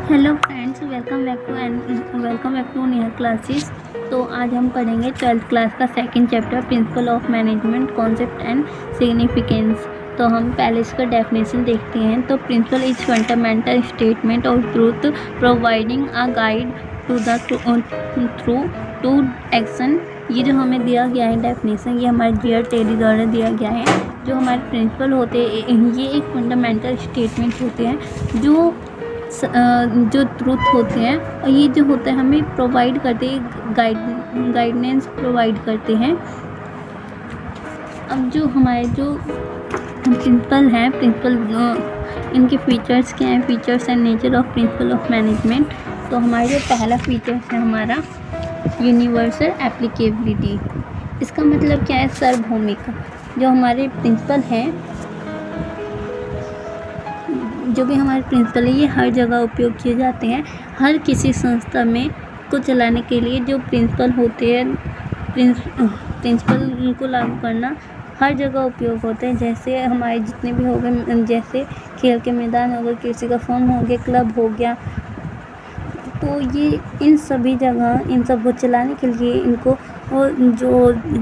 Hello friends, welcome back to near classes. तो आज हम पढ़ेंगे 12th क्लास का second chapter principle of management concept and significance. तो हम पहले इसका डेफिनेशन देखते हैं। तो principle is fundamental statement of truth providing a guide to the through to action. ये जो हमें दिया गया है डेफिनेशन, ये हमारे जीआर टेरी द्वारा दिया गया है। जो हमारे प्रिंसिपल होते हैं ये एक फंडामेंटल स्टेटमेंट होते हैं जो ट्रूथ होते हैं, और ये जो होता है हमें प्रोवाइड करते हैं, गाइडेंस प्रोवाइड करते हैं। अब जो हमारे जो प्रिंसिपल हैं, इनके फीचर्स क्या हैं? Features and nature of principal of management. तो हमारा जो पहला फीचर्स है हमारा यूनिवर्सल एप्लीकेबिलिटी। इसका मतलब क्या है? सार्वभौमिक। जो हमारे प्रिंसिपल हैं, जो भी हमारे प्रिंसिपल है, ये हर जगह उपयोग किए जाते हैं। हर किसी संस्था में को चलाने के लिए जो प्रिंसिपल होते हैं, प्रिंसिपल को लागू करना हर जगह उपयोग होते हैं। जैसे हमारे जितने भी हो गए, जैसे खेल के मैदान हो गए, किसी का फॉर्म हो गया, क्लब हो गया, तो ये इन सभी जगह इन सब को चलाने के लिए इनको और जो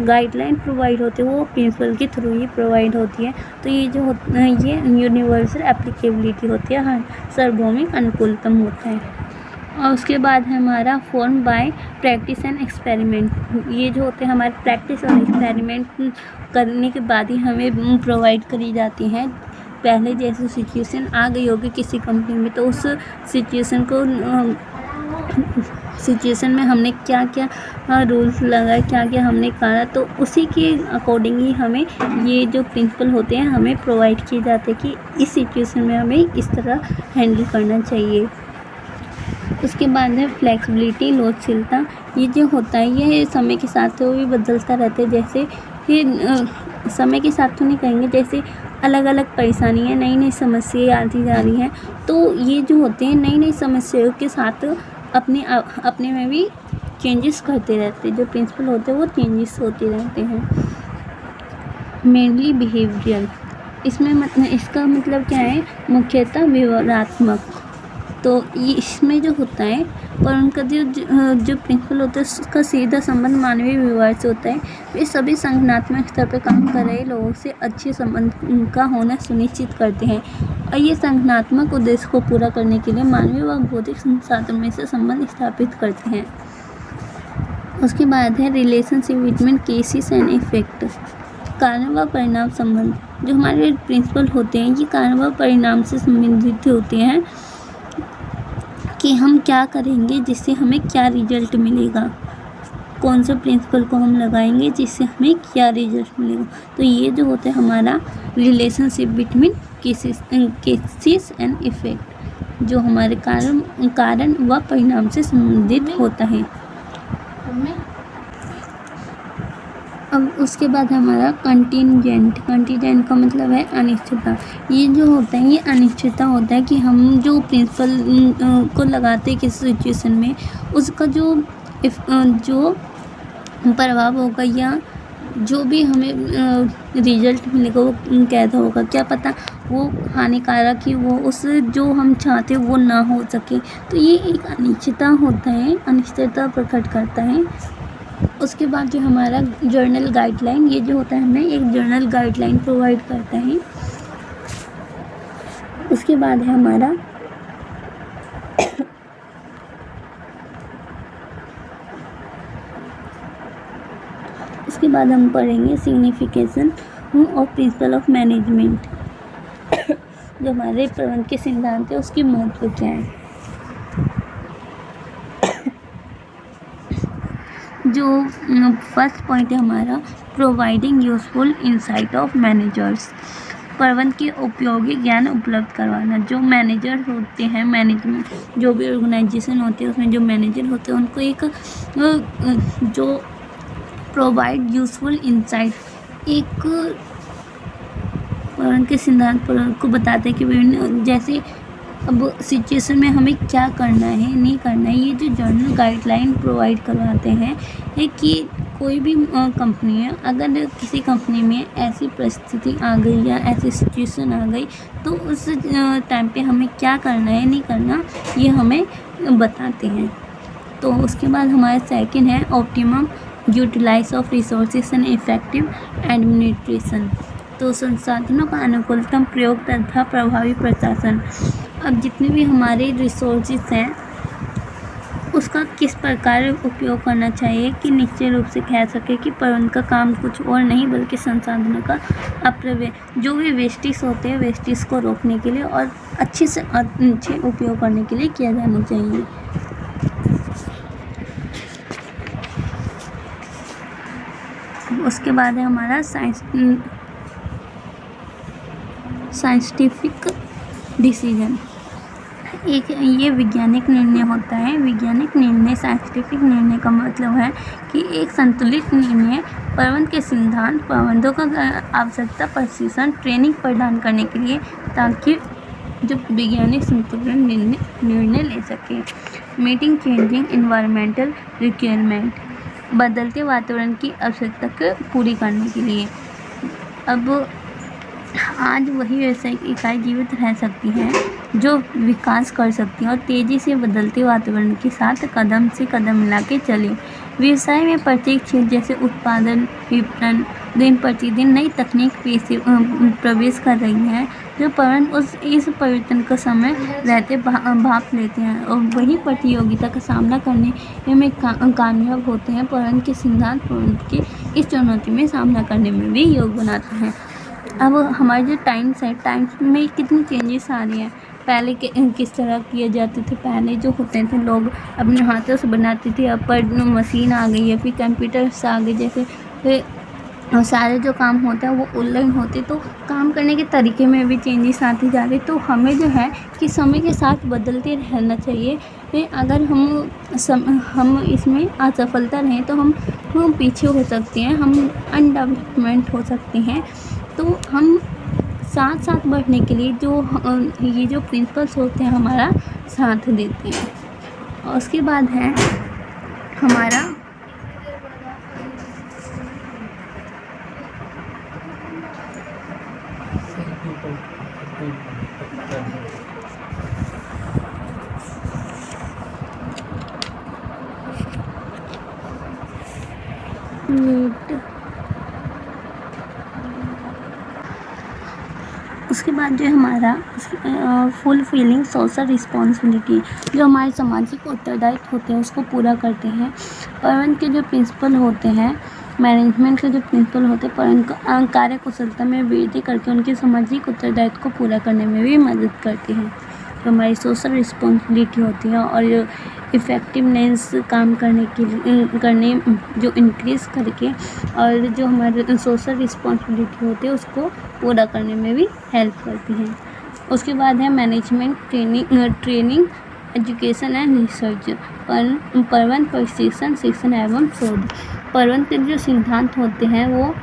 गाइडलाइन प्रोवाइड होते हैं वो प्रिंसिपल के थ्रू ही प्रोवाइड होती है। तो ये जो ये यूनिवर्सल एप्लीकेबिलिटी होती है, हर सार्वभौमिक अनुकूलतम होता है। और उसके बाद है हमारा form by practice and experiment. ये जो होते हैं हमारे प्रैक्टिस और एक्सपेरिमेंट करने के बाद ही हमें प्रोवाइड करी जाती हैं। पहले जैसे सिचुएशन आ गई होगी किसी कंपनी में, तो उस सिचुएशन में हमने क्या क्या रूल्स लगाए, क्या क्या हमने करा, तो उसी के अकॉर्डिंग ही हमें ये जो प्रिंसिपल होते हैं हमें प्रोवाइड किए जाते हैं कि इस सिचुएशन में हमें इस तरह हैंडल करना चाहिए। उसके बाद है फ्लेक्सिबिलिटी, लोचशीलता। ये जो होता है ये समय के साथ तो भी बदलता रहता है। जैसे ये समय के साथ तो नहीं कहेंगे, जैसे अलग अलग परेशानियाँ, नई नई समस्याएं आती जा रही हैं, तो ये जो होते हैं नई नई समस्याओं के साथ अपने में भी चेंजेस करते रहते हैं। जो प्रिंसिपल होते हैं वो चेंजेस होते रहते हैं। मेनली बिहेवियरल, इसका मतलब क्या है? मुख्यतः व्यवहारात्मक। तो ये इसमें जो होता है, और उनका जो प्रिंसिपल होता है उसका सीधा संबंध मानवीय व्यवहार से होता है। वे सभी संगठनात्मक स्तर पर काम कर रहे लोगों से अच्छे संबंध का होना सुनिश्चित करते हैं, और ये संगठनात्मक उद्देश्य को पूरा करने के लिए मानवीय व भौतिक संसाधन में से संबंध स्थापित करते हैं। उसके बाद है relationship between cases and effect, कारण व परिणाम संबंध। जो हमारे प्रिंसिपल होते हैं ये कारण व परिणाम से संबंधित होते हैं कि हम क्या करेंगे जिससे हमें क्या रिजल्ट मिलेगा, कौन से प्रिंसिपल को हम लगाएंगे जिससे हमें क्या रिजल्ट मिलेगा। तो ये जो होता है हमारा relationship between cases and effect, जो हमारे कारण व परिणाम से संबंधित होता है। अब उसके बाद हमारा कंटीजेंट का मतलब है अनिश्चितता। ये जो होता है ये अनिश्चितता होता है कि हम जो प्रिंसिपल को लगाते हैं किसी सिचुएशन में, उसका जो प्रभाव होगा या जो भी हमें रिजल्ट मिलेगा वो कैसा होगा, क्या पता वो हानिकारक ही वो उस जो हम चाहते हैं वो ना हो सके। तो ये एक अनिश्चितता होता है, अनिश्चितता प्रकट करता है। उसके बाद जो हमारा जर्नल गाइडलाइन, ये जो होता है हमें एक जर्नल गाइडलाइन प्रोवाइड करता है। उसके बाद है हमारा उसके बाद हम पढ़ेंगे signification of principal of management. जो हमारे प्रबंधन के सिद्धांत है उसकी महत्व क्या है। जो फर्स्ट पॉइंट है हमारा providing useful insight of managers, प्रबंधन के उपयोगी ज्ञान उपलब्ध करवाना। जो मैनेजर होते हैं, मैनेजमेंट जो भी ऑर्गेनाइजेशन होती है उसमें जो मैनेजर होते हैं उनको एक जो प्रोवाइड यूजफुल इंसाइट, एक प्रबंधन के सिद्धांत को बताते हैं कि विभिन्न जैसे अब सिचुएशन में हमें क्या करना है नहीं करना है। ये जो जर्नल गाइडलाइन प्रोवाइड करवाते हैं कि कोई भी कंपनी है, अगर किसी कंपनी में ऐसी परिस्थिति आ गई या ऐसी सिचुएशन आ गई तो उस टाइम पे हमें क्या करना है नहीं करना ये हमें बताते हैं। तो उसके बाद हमारा सेकंड है optimum utilize of resources and effective administration. तो संसाधनों का अनुकूलतम प्रयोग तथा प्रभावी प्रशासन। अब जितने भी हमारे रिसोर्सेज हैं उसका किस प्रकार उपयोग करना चाहिए कि निश्चित रूप से कह सके कि पर उनका काम कुछ और नहीं बल्कि संसाधनों का अपव्यय जो भी वेस्टेज होते हैं वेस्टेज को रोकने के लिए और अच्छे से अच्छे उपयोग करने के लिए किया जाना चाहिए। उसके बाद है हमारा साइंटिफिक डिसीजन। एक ये वैज्ञानिक निर्णय होता है। वैज्ञानिक निर्णय साइंटिफिक निर्णय का मतलब है कि एक संतुलित निर्णय प्रबंधन के सिद्धांत प्रबंधों का आवश्यकता प्रशिक्षण ट्रेनिंग प्रदान करने के लिए ताकि जो वैज्ञानिक संतुलित निर्णय ले सके। मीटिंग चेंजिंग इन्वायरमेंटल रिक्वायरमेंट बदलते वातावरण की आवश्यकता को पूरी करने के लिए। अब आज वही व्यवसायिक इकाई जीवित रह सकती है जो विकास कर सकती है और तेज़ी से बदलते वातावरण के साथ कदम से कदम मिला के चले। व्यवसाय में प्रत्येक क्षेत्र जैसे उत्पादन विपणन दिन प्रतिदिन नई तकनीक प्रवेश कर रही है जो इस परिवर्तन का समय रहते भाप लेते हैं और वही प्रतियोगिता का सामना करने में कामयाब होते हैं। प्रबंधन के सिद्धांत प्रबंधन की इस चुनौती में सामना करने में भी योग बनाते हैं। अब हमारे जो टाइम्स है टाइम्स में कितनी चेंजेस आ रही हैं। पहले किस तरह किए जाते थे, पहले जो होते थे लोग अपने हाथों से बनाते थे, अब पर मशीन आ गई है, फिर कंप्यूटर्स आ गए, जैसे फिर सारे जो काम होता है वो ऑनलाइन होते तो काम करने के तरीके में भी चेंजेस आती जा रही। तो हमें जो है कि समय के साथ बदलते रहना चाहिए। फिर अगर हम इसमें असफलता रहें तो हम पीछे हो सकते हैं, हम अनडेवलपमेंट हो सकते हैं। तो हम साथ साथ बढ़ने के लिए ये जो प्रिंसिपल्स होते हैं हमारा साथ देते हैं। और उसके बाद है हमारा उसके बाद जो है हमारा फुलफिलिंग सोशल रिस्पॉन्सिबिलिटी जो हमारे सामाजिक उत्तरदायित्व होते हैं उसको पूरा करते हैं। प्रबंधन के जो प्रिंसिपल होते हैं मैनेजमेंट के जो प्रिंसिपल होते हैं प्रबंधन कार्य कुशलता में वृद्धि करके उनके सामाजिक उत्तरदायित्व को पूरा करने में भी मदद करते हैं। जो हमारी सोशल रिस्पॉन्सिबिलिटी होती है और जो इफ़ेक्टिवनेस काम करने जो इंक्रीज़ करके और जो हमारे सोशल रिस्पॉन्सिबिलिटी होती है उसको पूरा करने में भी हेल्प करती हैं। उसके बाद है management training education and research प्रबंधन प्रशिक्षण शिक्षण एवं शोध। प्रबंधन के जो सिद्धांत होते हैं वो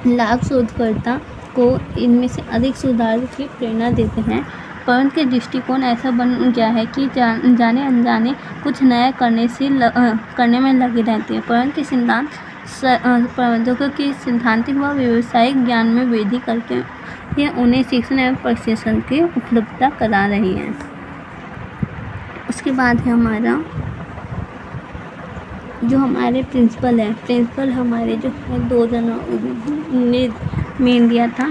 लाभ शोधकर्ता को इनमें से अधिक सुधार की प्रेरणा देते हैं। प्रबंधन के दृष्टिकोण ऐसा बन गया है कि जाने अनजाने कुछ नया करने में लगे रहते हैं। प्रबंधन के सिद्धांत प्रबंधकों की सैद्धांतिक व व्यावसायिक ज्ञान में वृद्धि करके उन्हें शिक्षण एवं प्रशिक्षण की उपलब्धता करा रही हैं। उसके बाद है हमारा जो हमारे प्रिंसिपल हमारे जो है 2 जनों ने मेन दिया था।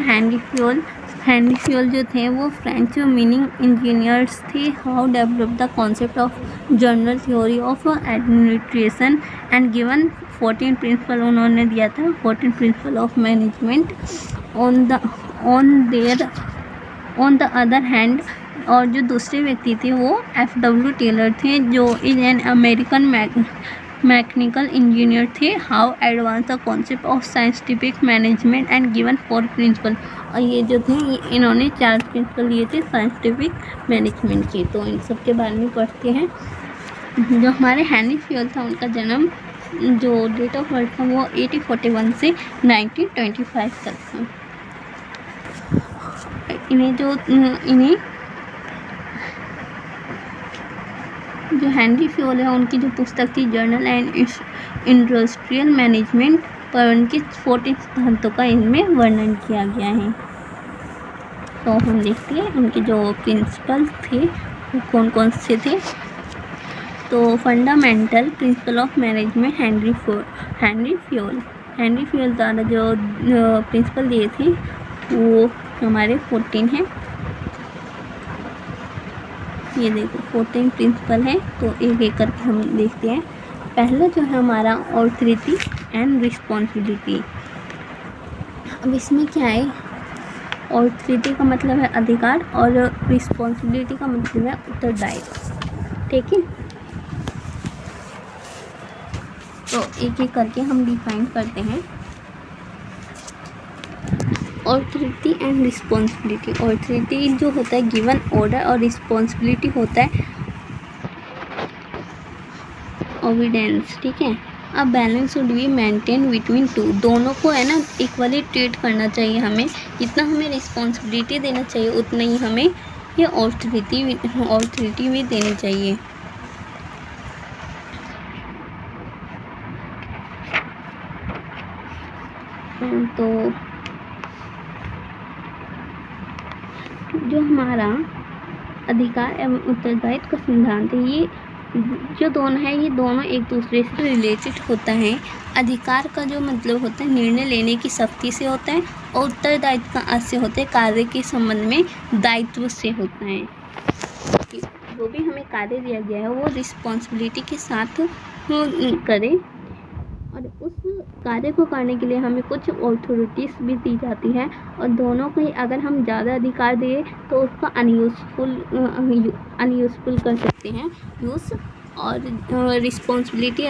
हेनरी फ्यूल जो थे वो फ्रेंच मीनिंग इंजीनियर्स थे। How develop the concept of general theory of administration and given 14 principle उन्होंने दिया था। 14 principle of management on the other hand. और जो दूसरे व्यक्ति थे वो F.W. टेलर थे जो is an American mechanical engineer थे। How advance the concept of scientific management and given 4 principle. और ये जो थे इन्होंने 4 प्रिंसिपल लिए थे साइंटिफिक मैनेजमेंट के। तो इन सब के बारे में पढ़ते हैं। जो हमारे हेनरी फ्यूल था उनका जन्म जो डेट ऑफ बर्थ था वो 1841 से 1925 तक था। जो हेनरी फ्योल है उनकी जो पुस्तक थी जर्नल एंड इंडस्ट्रियल मैनेजमेंट, पर उनके 14 सिद्धांतों का इनमें वर्णन किया गया है। तो हम देखते हैं उनके जो प्रिंसिपल थे वो कौन कौन से थे। तो fundamental principle of management Henry Fayol द्वारा जो प्रिंसिपल दिए थे वो हमारे 14 हैं। ये देखो 14 प्रिंसिपल हैं। तो एक एक करके हम देखते हैं। पहला जो है हमारा ऑथोरिटी एंड रिस्पॉन्सिबिलिटी। अब इसमें क्या है, ऑथोरिटी का मतलब है अधिकार और रिस्पॉन्सिबिलिटी का मतलब है उत्तरदायित्व। ठीक है, तो एक एक करके हम डिफाइन करते हैं। Authority and responsibility. ऑथोरिटी जो होता है गिवन ऑर्डर और रिस्पॉन्सिबिलिटी होता है ओबीडियंस। ठीक है, अब balance should be maintain between two. दोनों को है ना इक्वली ट्रीट करना चाहिए हमें। जितना हमें रिस्पॉन्सिबिलिटी देना चाहिए उतना ही हमें ये ऑथोरिटी भी देनी चाहिए। तो जो हमारा अधिकार एवं उत्तरदायित्व का सिद्धांत है, ये जो दोनों है ये दोनों एक दूसरे से रिलेटेड होता है। अधिकार का जो मतलब होता है निर्णय लेने की शक्ति से होता है और उत्तरदायित्व का अर्थ से होता है कार्य के संबंध में दायित्व से होता है। जो भी हमें कार्य दिया गया है वो रिस्पॉन्सिबिलिटी के साथ करें और उस कार्य को करने के लिए हमें कुछ ऑथोरिटीज़ भी दी जाती है। और दोनों को ही अगर हम ज़्यादा अधिकार दें तो उसका अनयूज़फुल कर सकते हैं यूज़। और रिस्पॉन्सिबिलिटी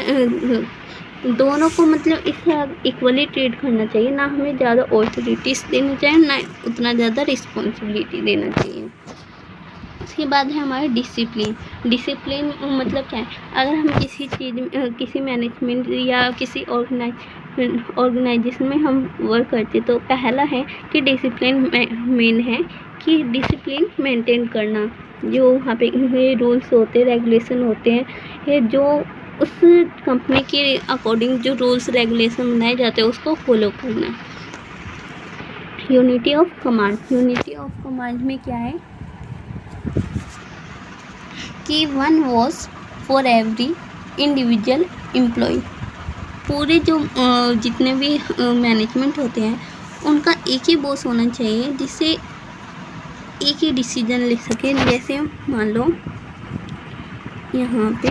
दोनों को मतलब इसका इक्वली ट्रीट करना चाहिए। ना हमें ज़्यादा ऑथोरिटीज़ देनी चाहिए ना उतना ज़्यादा रिस्पॉन्सिबिलिटी देना चाहिए। उसके बाद है हमारा डिसिप्लिन मतलब क्या है, अगर हम किसी चीज़ किसी मैनेजमेंट या किसी ऑर्गेनाइजेशन में हम वर्क करते तो पहला है कि डिसिप्लिन मेन है कि डिसिप्लिन मेंटेन करना। जो वहाँ पे ये रूल्स होते हैं रेगुलेशन होते हैं ये जो उस कंपनी के अकॉर्डिंग जो रूल्स रेगुलेशन बनाए जाते हैं उसको फॉलो करना। यूनिटी ऑफ कमांड में क्या है कि one boss for every individual employ. पूरे जो जितने भी मैनेजमेंट होते हैं उनका एक ही बॉस होना चाहिए जिससे एक ही डिसीजन ले सके। जैसे मान लो यहाँ पे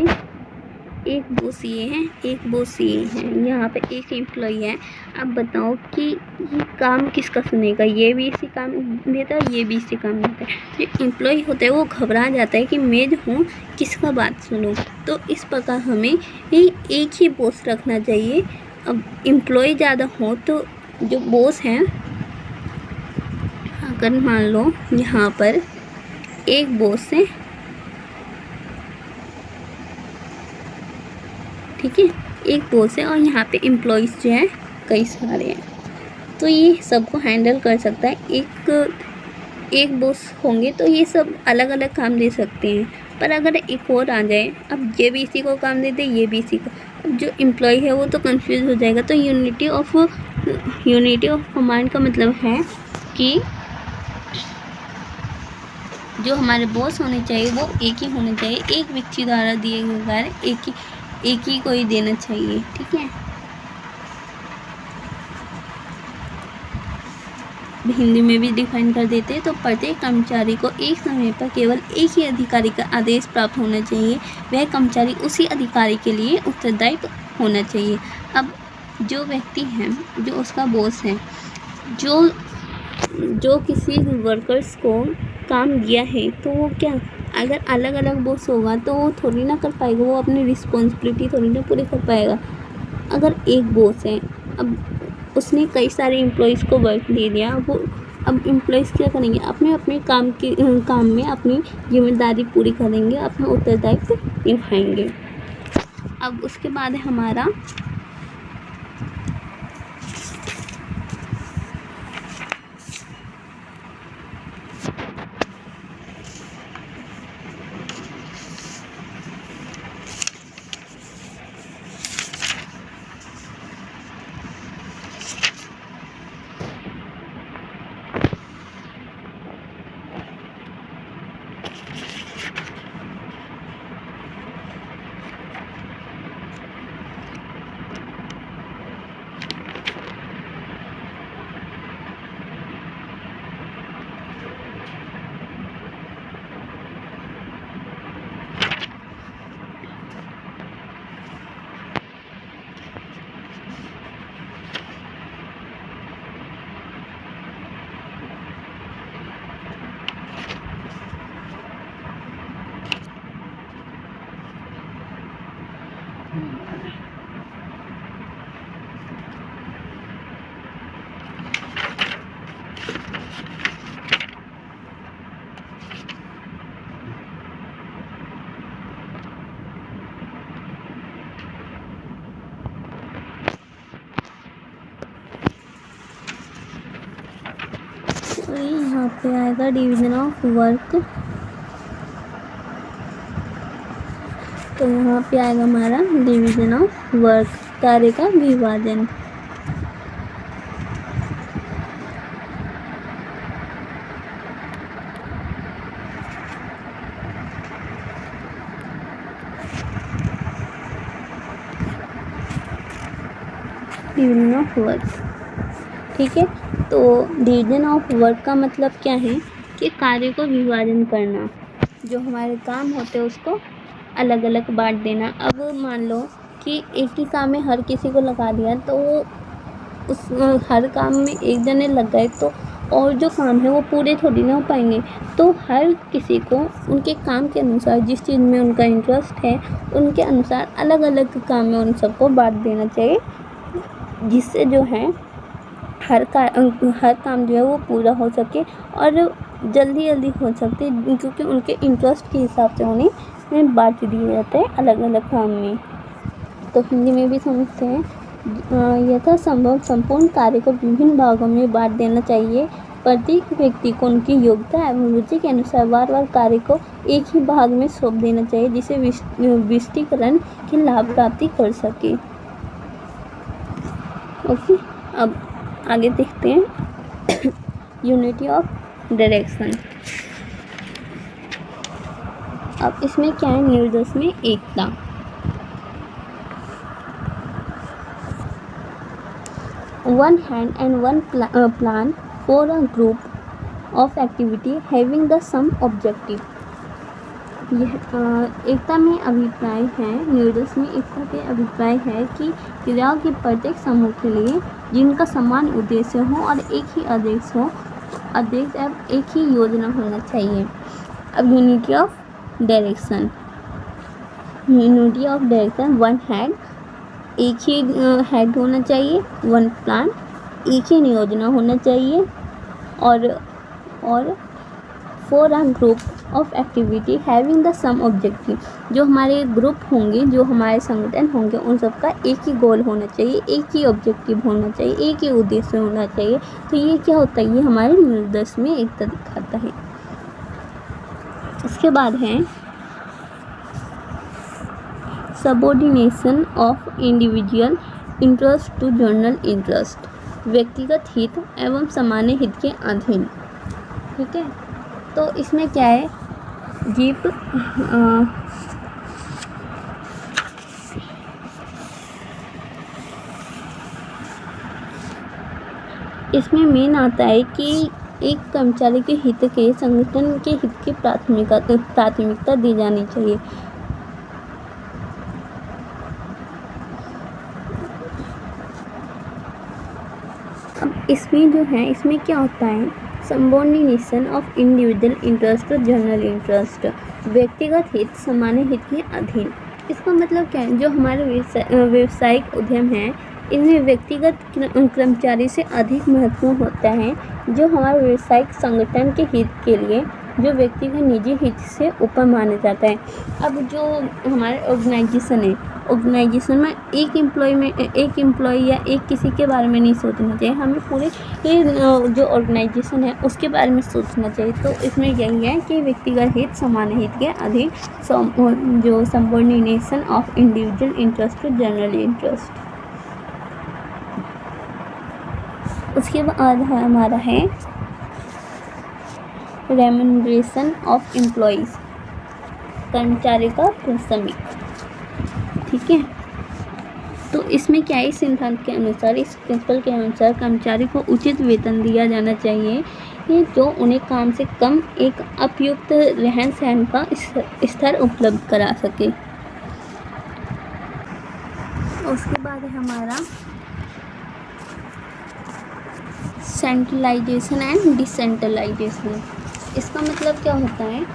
एक बॉस ये है एक बॉस ये है, यहाँ पे एक एम्प्लॉय है। अब बताओ कि ये काम किसका सुनेगा, ये भी इसी काम देता है ये भी इसी काम देता है। जो एम्प्लॉय होता है वो घबरा जाता है कि मैं जो हूँ किसका बात सुनूँ। तो इस प्रकार हमें एक ही बॉस रखना चाहिए। अब एम्प्लॉय ज़्यादा हो तो जो बॉस हैं, अगर मान लो यहाँ पर एक बॉस है, ठीक है, एक बॉस है और यहाँ पे एम्प्लॉयज़ जो है कई सारे हैं, तो ये सबको हैंडल कर सकता है। एक बॉस होंगे तो ये सब अलग अलग काम दे सकते हैं। पर अगर एक और आ जाए, अब ये भी इसी को काम दे दे ये भी इसी को, अब जो एम्प्लॉय है वो तो कंफ्यूज हो जाएगा। तो यूनिटी ऑफ कमांड का मतलब है कि जो हमारे बॉस होने चाहिए वो एक ही होने चाहिए। एक व्यक्ति द्वारा दिए गए कार्य एक ही को ही देना चाहिए। ठीक है, हिंदी में भी डिफाइन कर देते हैं। तो प्रत्येक कर्मचारी को एक समय पर केवल एक ही अधिकारी का आदेश प्राप्त होना चाहिए। वह कर्मचारी उसी अधिकारी के लिए उत्तरदायी होना चाहिए। अब जो व्यक्ति है जो उसका बॉस है, जो किसी वर्कर्स को काम दिया है, तो वो क्या अगर अलग अलग बॉस होगा तो वो थोड़ी ना कर पाएगा, वो अपनी रिस्पॉन्सिबिलिटी थोड़ी ना पूरी कर पाएगा। अगर एक बॉस है, अब उसने कई सारे एम्प्लॉयज़ को वर्क दे दिया, वो अब एम्प्लॉयज़ क्या करेंगे, अपने अपने काम में अपनी जिम्मेदारी पूरी करेंगे, अपना उत्तरदायित्व निभाएंगे। अब उसके बाद है हमारा तो यहाँ पे आएगा डिवीजन ऑफ वर्क। तो यहाँ पे आएगा हमारा डिवीजन ऑफ वर्क, कार्य का विभाजन। डिवीजन ऑफ वर्क, ठीक है। तो डिवीजन ऑफ वर्क का मतलब क्या है कि कार्य को विभाजन करना, जो हमारे काम होते हैं उसको अलग अलग बांट देना। अब मान लो कि एक ही काम में हर किसी को लगा दिया, तो उस हर काम में एक जने लग गए तो और जो काम है वो पूरे थोड़ी ना हो पाएंगे। तो हर किसी को उनके काम के अनुसार, जिस चीज़ में उनका इंटरेस्ट है उनके अनुसार अलग अलग काम में उन सबको बांट देना चाहिए, जिससे जो है हर काम जो है वो पूरा हो सके और जल्दी जल्दी हो सकते, क्योंकि उनके इंटरेस्ट के हिसाब से उन्हें बांट दिए जाते हैं अलग अलग काम में। तो हिंदी में भी समझते हैं, यथासंभव संपूर्ण कार्य को विभिन्न भागों में बांट देना चाहिए। प्रत्येक व्यक्ति को उनकी योग्यता एवं रुचि के अनुसार बार कार्य को एक ही भाग में सौंप देना चाहिए, जिससे विशिष्टीकरण की लाभ प्राप्ति कर सके। ओके, अब आगे देखते हैं यूनिटी ऑफ डायरेक्शन। अब इसमें क्या है, निर्देश में एकता। One hand and one plan for a group of activity having the same objective। यह एकता में अभिप्राय है, निर्देश में एकता के अभिप्राय है कि क्रियाओं के प्रत्येक समूह के लिए जिनका समान उद्देश्य हो और एक ही आदेश एवं एक ही योजना होना चाहिए। अब unity of direction, one hand, एक ही हेड होना चाहिए, वन प्लान, एक ही योजना होना चाहिए, और for a group of activity having the same objective. जो हमारे ग्रुप होंगे, जो हमारे संगठन होंगे, उन सबका एक ही गोल होना चाहिए, एक ही ऑब्जेक्टिव होना चाहिए, एक ही उद्देश्य होना चाहिए। तो ये क्या होता है, ये हमारे निर्देश में एकता दिखाता है। इसके बाद है subordination of individual interest to general interest, व्यक्तिगत हित एवं सामान्य हित के अधीन। ठीक है, तो इसमें क्या है, जीप इसमें मेन आता है कि एक कर्मचारी के हित के संगठन के हित की प्राथमिकता दी जानी चाहिए। अब इसमें जो है, इसमें क्या होता है, subordination of individual interest to general interest, व्यक्तिगत हित सामान्य हित के अधीन। इसका मतलब क्या है, जो हमारे व्यावसायिक उद्यम हैं, इनमें व्यक्तिगत कर्मचारी से अधिक महत्वपूर्ण होता है, जो हमारे व्यावसायिक संगठन के हित के लिए जो व्यक्ति के निजी हित से ऊपर माना जाता है। अब जो हमारे ऑर्गेनाइजेशन है, ऑर्गेनाइजेशन में एक एम्प्लॉय या एक किसी के बारे में नहीं सोचना चाहिए, हमें पूरे जो ऑर्गेनाइजेशन है उसके बारे में सोचना चाहिए। तो इसमें यही है कि व्यक्तिगत हित सामान्य हित के अधीन, जो subordination of individual interest to general interest. उसके बाद हमारा है रेम्यूनरेशन ऑफ एम्प्लॉइज, कर्मचारी का पारिश्रमिक। ठीक है, तो इसमें क्या है, इस सिद्धांत के अनुसार, इस प्रिंसिपल के अनुसार कर्मचारी को उचित वेतन दिया जाना चाहिए, जो उन्हें काम से कम एक उपयुक्त रहन सहन का स्तर उपलब्ध करा सके। उसके बाद है हमारा सेंट्रलाइजेशन एंड डिसेंट्रलाइजेशन। इसका मतलब क्या होता है,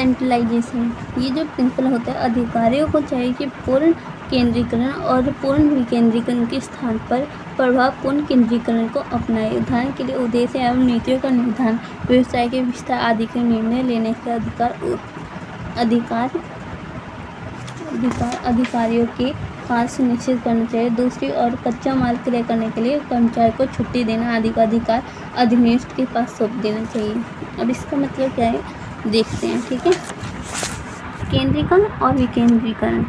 सेंट्रलाइजेशन, ये जो प्रिंसिपल होता है, अधिकारियों को चाहिए कि पूर्ण केंद्रीकरण और पूर्ण विकेंद्रीकरण के स्थान पर प्रभावपूर्ण केंद्रीकरण को अपनाए। उदाहरण के लिए उद्देश्य एवं नीतियों का निर्धारण, व्यवसाय के विस्तार आदि के निर्णय लेने के अधिकारियों के पास सुनिश्चित करना चाहिए। दूसरी ओर कच्चा माल क्रय करने के लिए कर्मचारी को छुट्टी देना आदि का अधिकार अधिनियम के पास सौंप देना चाहिए। अब इसका मतलब क्या है देखते हैं, ठीक है। केंद्रीकरण और विकेंद्रीकरण।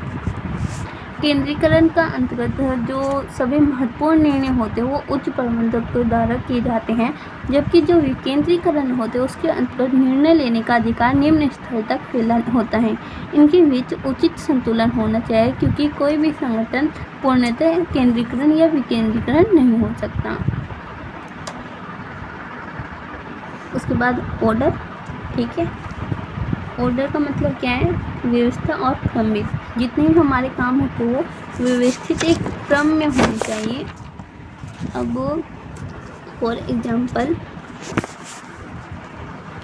केंद्रीकरण का अंतर्गत जो सभी महत्वपूर्ण निर्णय होते हैं वो उच्च प्रबंधक के द्वारा किए जाते हैं, जबकि जो विकेंद्रीकरण होते हैं उसके अंतर्गत निर्णय लेने का अधिकार निम्न स्तर तक फैला होता है। इनके बीच उचित संतुलन होना चाहिए, क्योंकि कोई भी संगठन पूर्णतः केंद्रीकरण या विकेंद्रीकरण नहीं हो सकता। उसके बाद ऑर्डर, ठीक है। ऑर्डर का मतलब क्या है, व्यवस्था और क्रमित। जितने भी हमारे काम होते हैं वो व्यवस्थित एक क्रम में होने चाहिए। अब फॉर एग्जांपल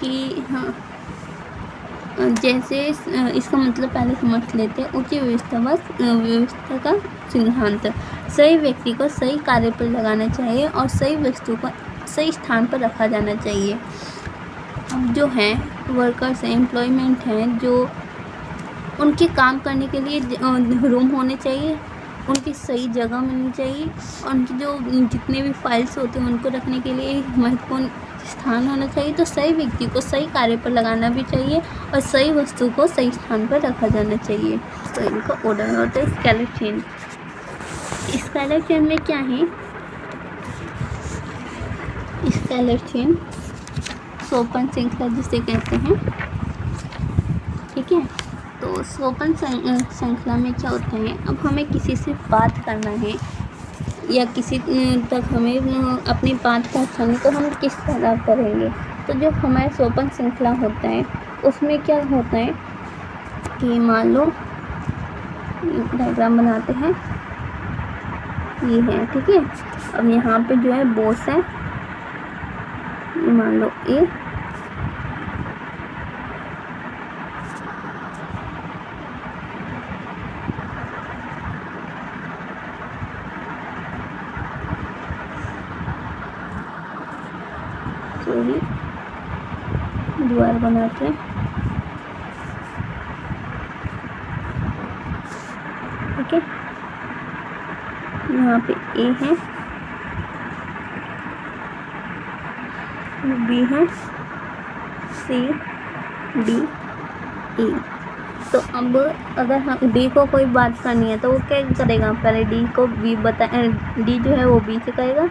कि हाँ, जैसे इसका मतलब पहले समझ लेते हैं। उच्च व्यवस्था का सिद्धांत, सही व्यक्ति को सही कार्य पर लगाना चाहिए और सही वस्तु को सही स्थान पर रखा जाना चाहिए। अब जो है वर्कर्स एम्प्लॉयमेंट हैं, जो उनके काम करने के लिए रूम होने चाहिए, उनकी सही जगह मिलनी चाहिए, और उनकी जो जितने भी फाइल्स होते हैं उनको रखने के लिए महत्वपूर्ण स्थान होना चाहिए। तो सही व्यक्ति को सही कार्य पर लगाना भी चाहिए और सही वस्तु को सही स्थान पर रखा जाना चाहिए। तो इनका ऑर्डर होता है स्केलर चेन। स्केलर चेन में क्या है, स्केलर चेन सोपान श्रृंखला जिसे कहते हैं, ठीक है। तो सोपान श्रृंखला में क्या होता है, अब हमें किसी से बात करना है या किसी तक हमें अपनी बात पहुंचानी, तो हम किस तरह करेंगे। तो जो हमारे सोपान श्रृंखला होता है उसमें क्या होता है कि मान लो डायग्राम बनाते हैं, ये है, ठीक है। अब यहाँ पे जो है बॉस है, मान लो ए, द्वार बनाते हैं, ठीक है। यहाँ पे ए है, बी है, सी, डी, ई। तो अब अगर हम डी को कोई बात करनी है तो वो क्या करेगा, पहले डी को बी डी जो है वो बी से कहेगा,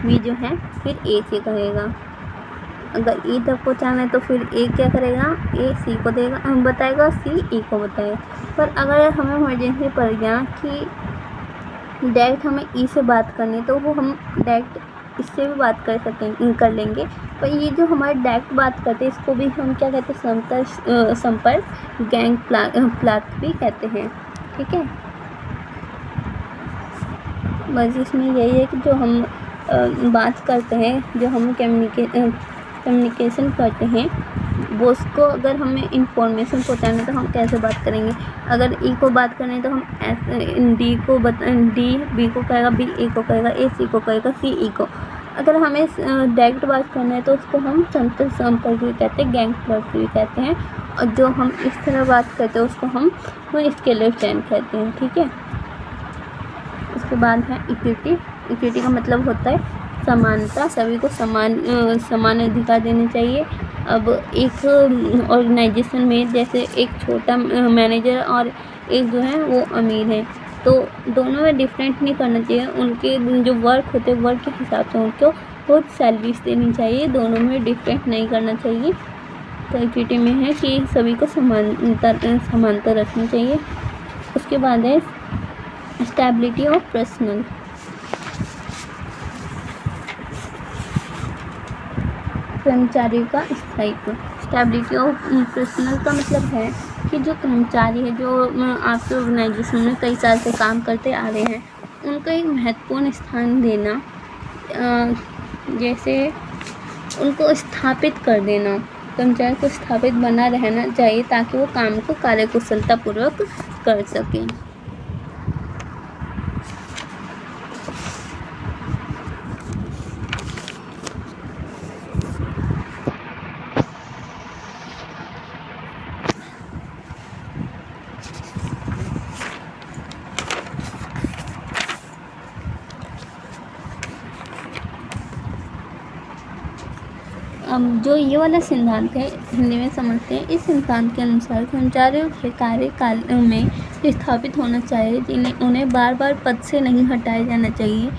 बी जो है फिर ए से कहेगा। अगर ई तक पहुँचाना है तो फिर ए क्या करेगा, ए सी को देगा बताएगा, सी ई को बताएगा। पर अगर हमें इमरजेंसी पड़ गया कि डायरेक्ट हमें ई से बात करनी है तो वो हम डायरेक्ट इससे भी बात कर लेंगे। पर ये जो हमारे डायरेक्ट बात करते हैं इसको भी हम क्या कहते हैं, संपर्क गैंग प्लाट भी कहते हैं, ठीक है। बस इसमें यही है कि जो हम बात करते हैं, जो हम कम्युनिकेशन करते हैं, वो उसको अगर हमें इंफॉर्मेशन पहुँचाना है तो हम कैसे बात करेंगे। अगर ई को बात करनी है तो हम डी बी को कहेगा, बी ए को कहेगा, ए सी को कहेगा, सी ई को। अगर हमें डायरेक्ट बात करना है तो उसको हम संपर्क भी कहते हैं, गैंग प्लॉट भी कहते हैं। और जो हम इस तरह बात करते हैं उसको हम स्केलर चेन कहते हैं, ठीक है। उसके बाद है इक्विटी। इक्विटी का मतलब होता है समानता, सभी को समान अधिकार देने चाहिए। अब एक ऑर्गेनाइजेशन में जैसे एक छोटा मैनेजर और एक जो है वो अमीर है, तो दोनों में डिफरेंट नहीं करना चाहिए। उनके जो वर्क होते हैं वर्क के हिसाब से उनको बहुत सैलरीज देनी चाहिए, दोनों में डिफरेंट नहीं करना चाहिए। तो इक्विटी में है कि सभी को समानता रखनी चाहिए। उसके बाद है स्टेबिलिटी ऑफ पर्सनल। कर्मचारियों का स्थायित्व। स्टेबिलिटी ऑफ पर्सनल का मतलब है कि जो कर्मचारी है, जो आपके ऑर्गेनाइजेशन में कई साल से काम करते आ रहे हैं, उनको एक महत्वपूर्ण स्थान देना, जैसे उनको स्थापित कर देना, कर्मचारी को स्थापित बना रहना चाहिए ताकि वो काम को कार्यकुशलतापूर्वक कर सकें। जो ये वाला सिद्धांत है हिंदी में समझते हैं। इस सिद्धांत के अनुसार कर्मचारियों के कार्यकाल में स्थापित होना चाहिए, उन्हें बार बार पद से नहीं हटाया जाना चाहिए।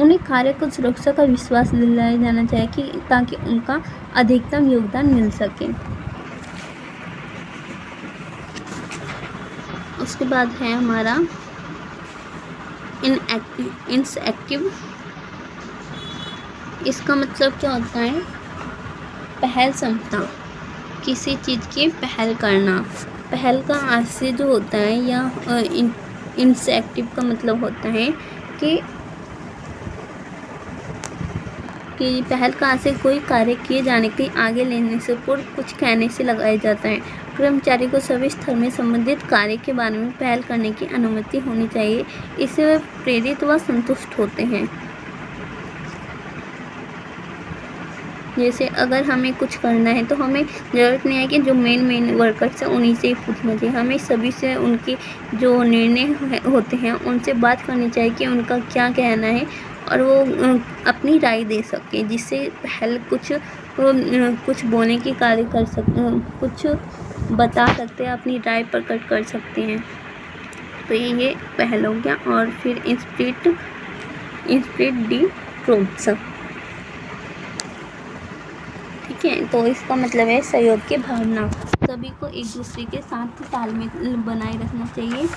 उन्हें कार्य को सुरक्षा का विश्वास दिलाया जाना चाहिए ताकि उनका अधिकतम योगदान मिल सके। उसके बाद है हमारा इनएक्टिव। इसका मतलब क्या होता है? पहल क्षमता, किसी चीज़ की पहल करना। पहल का आशय जो होता है या इनएक्टिव का मतलब होता है कि पहल का आशय कोई कार्य किए जाने के आगे लेने से पूर्व कुछ कहने से लगाया जाता है। कर्मचारी को सभी स्तर में संबंधित कार्य के बारे में पहल करने की अनुमति होनी चाहिए। इससे वे प्रेरित व संतुष्ट होते हैं। जैसे अगर हमें कुछ करना है तो हमें ज़रूरत नहीं है कि जो मेन वर्कर्स हैं उन्हीं से ही पूछना चाहिए। हमें सभी से उनके जो निर्णय होते हैं उनसे बात करनी चाहिए कि उनका क्या कहना है और वो अपनी राय दे सके, जिससे पहल कुछ बोलने की कार्य कर कुछ बता सकते हैं, अपनी राय प्रकट कर सकते हैं। तो ये पहल हो गया। और फिर इंस्पिरिट डी प्रोत्साहन, ठीक है। तो इसका मतलब है सहयोग की भावना। सभी को एक दूसरे के साथ तालमेल बनाए रखना चाहिए।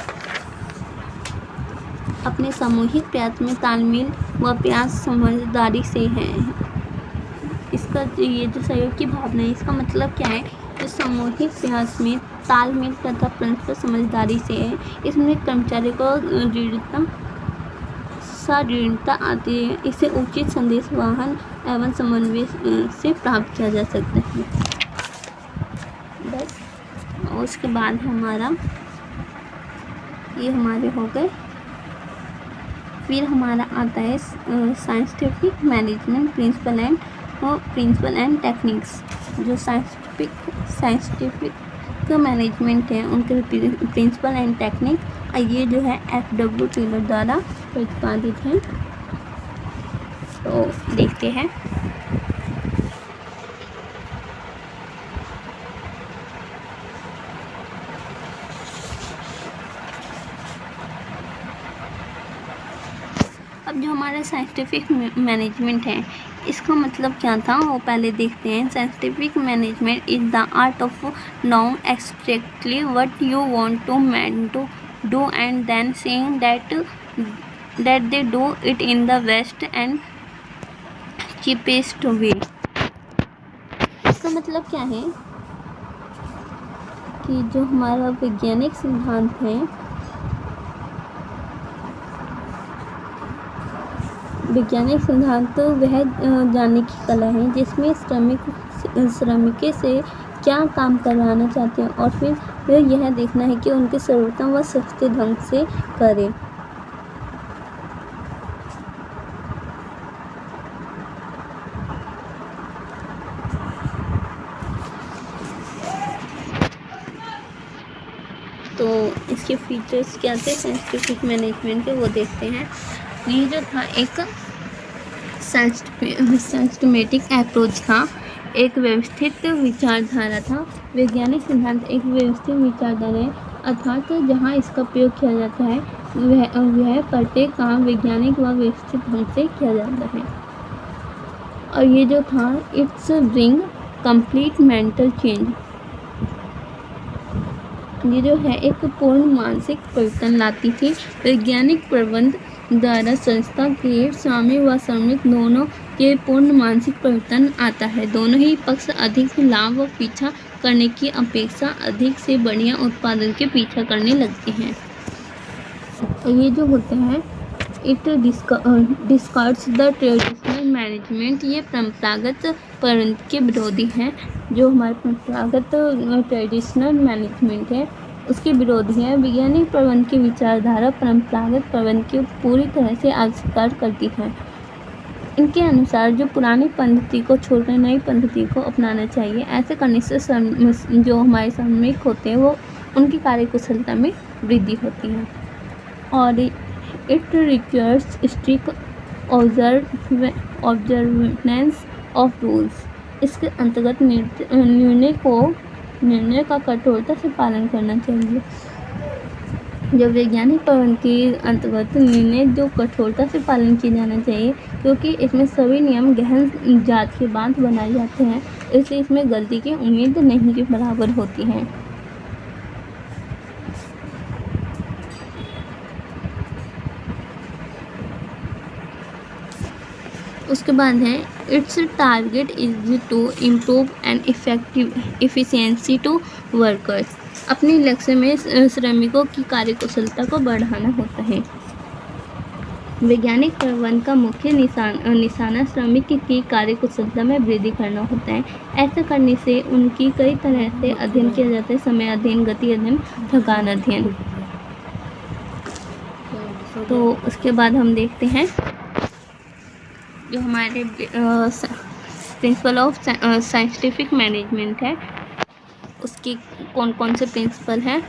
अपने सामूहिक प्रयास में तालमेल व प्रयास समझदारी से है। इसका ये जो सहयोग की भावना है, इसका मतलब क्या है? तो सामूहिक प्रयास में तालमेल तथा परस्पर समझदारी से है। इसमें कर्मचारी को दृढ़ता आती है। इसे उचित संदेश वाहन एवं समन्वय से प्राप्त किया जा सकता है। बस। और उसके बाद ये हमारे हो गए। फिर हमारा आता है scientific management principle and techniques. जो साइंटिफिक मैनेजमेंट है उनके प्रिंसिपल एंड टेक्निक, ये जो है F.W. टेलर द्वारा प्रतिपादित है। तो देखते हैं। अब जो हमारा साइंटिफिक मैनेजमेंट है, इसका मतलब क्या था वो पहले देखते हैं। Scientific management is the art of knowing exactly what you want to men to do and then saying that they do it in the best and cheapest way. इसका मतलब क्या है कि जो हमारा वैज्ञानिक सिद्धांत है, वैज्ञानिक सिद्धांत तो वह जानने की कला है जिसमें श्रमिक से क्या काम करवाना चाहते हैं और फिर यह देखना है कि उनके सर्वोत्तम व सस्ते ढंग से करें। तो इसके फीचर्स क्या थे साइंटिफिक मैनेजमेंट के, वो देखते हैं। ये जो था एक सिस्टमेटिक अप्रोच था, एक व्यवस्थित विचारधारा था। वैज्ञानिक सिद्धांत एक व्यवस्थित विचारधारा है, अर्थात जहाँ इसका प्रयोग किया जाता है वह प्रत्येक काम वैज्ञानिक व व्यवस्थित ढंग से किया जाता है। और ये जो था it's bring complete mental change, ये जो है एक पूर्ण मानसिक परिवर्तन लाती थी। वैज्ञानिक प्रबंध द्वारा संस्था के स्वामी व श्रमिक दोनों के पूर्ण मानसिक परिवर्तन आता है। दोनों ही पक्ष अधिक लाभ व पीछा करने की अपेक्षा अधिक से बढ़िया उत्पादन के पीछा करने लगते हैं। और ये जो होते हैं इट डिस्कार्ड्स द ट्रेडिशनल मैनेजमेंट। ये परंपरागत प्रबंधन के विरोधी हैं। जो हमारे परंपरागत ट्रेडिशनल मैनेजमेंट है उसके विरोधी है। वैज्ञानिक प्रबंधन की विचारधारा परंपरागत प्रबंधन को पूरी तरह से अस्वीकार करती है। इनके अनुसार जो पुरानी पद्धति को छोड़कर नई पद्धति को अपनाना चाहिए। ऐसे करने से जो हमारे श्रमिक होते हैं वो उनकी कार्यकुशलता में वृद्धि होती है। और it requires strict observance of rules. इसके अंतर्गत निर्णय का कठोरता से पालन करना चाहिए। जब वैज्ञानिक प्रबंधन के अंतर्गत निर्णय जो कठोरता से पालन किया जाना चाहिए, क्योंकि इसमें सभी नियम गहन जांच के बाद बनाए जाते हैं, इसलिए इसमें गलती की उम्मीद नहीं के बराबर होती है। उसके बाद है its target is to improve and efficiency to workers. अपने लक्ष्य में श्रमिकों की कार्यकुशलता को बढ़ाना होता है। वैज्ञानिक प्रबंधन का मुख्य निशाना श्रमिक की कार्यकुशलता में वृद्धि करना होता है। ऐसा करने से उनकी कई तरह से अध्ययन किया जाता है। समय अध्ययन, गति अध्ययन, थकान अध्ययन। तो उसके बाद हम देखते हैं जो हमारे प्रिंसिपल ऑफ साइंटिफिक मैनेजमेंट है उसके कौन कौन से प्रिंसिपल हैं।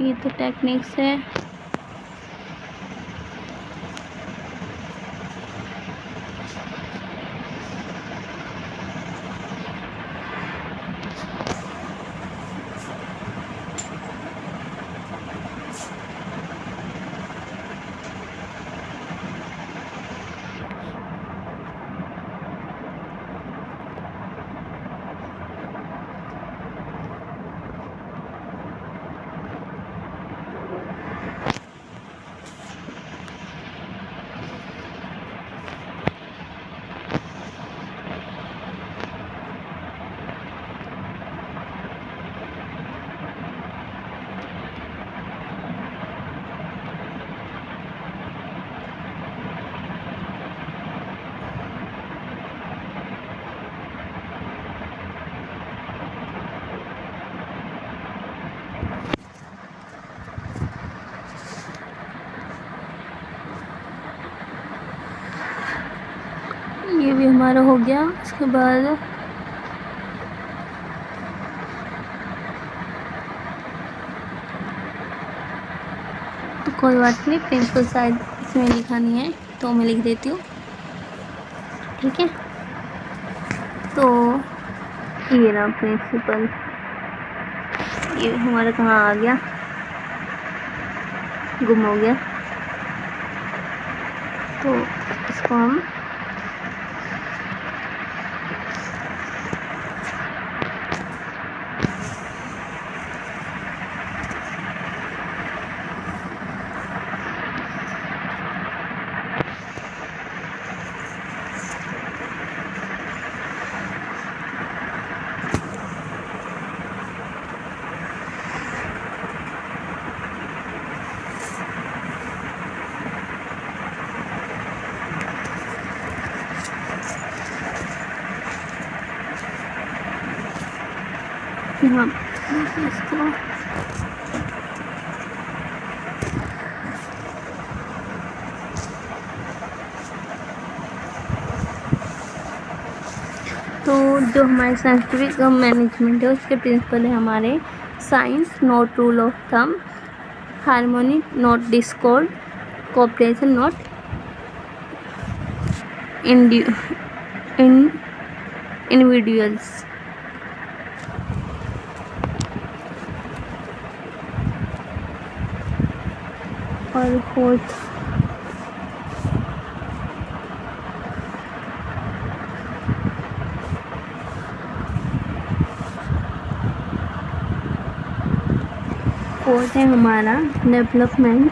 ये तो टेक्निक्स है। ये भी हमारा हो गया। उसके बाद तो कोई बात नहीं, प्रिंसिपल शायद इसमें लिखा नहीं है तो मैं लिख देती हूँ, ठीक है। तो ये ना प्रिंसिपल, ये हमारा कहाँ आ गया, गुम हो गया। तो इसको हम यहाँ इसको तो जो हमारे साइंटिफिक मैनेजमेंट है उसके प्रिंसिपल है हमारे science not rule of thumb, harmony not Discord, cooperation not individuals. और फोर्थ है हमारा development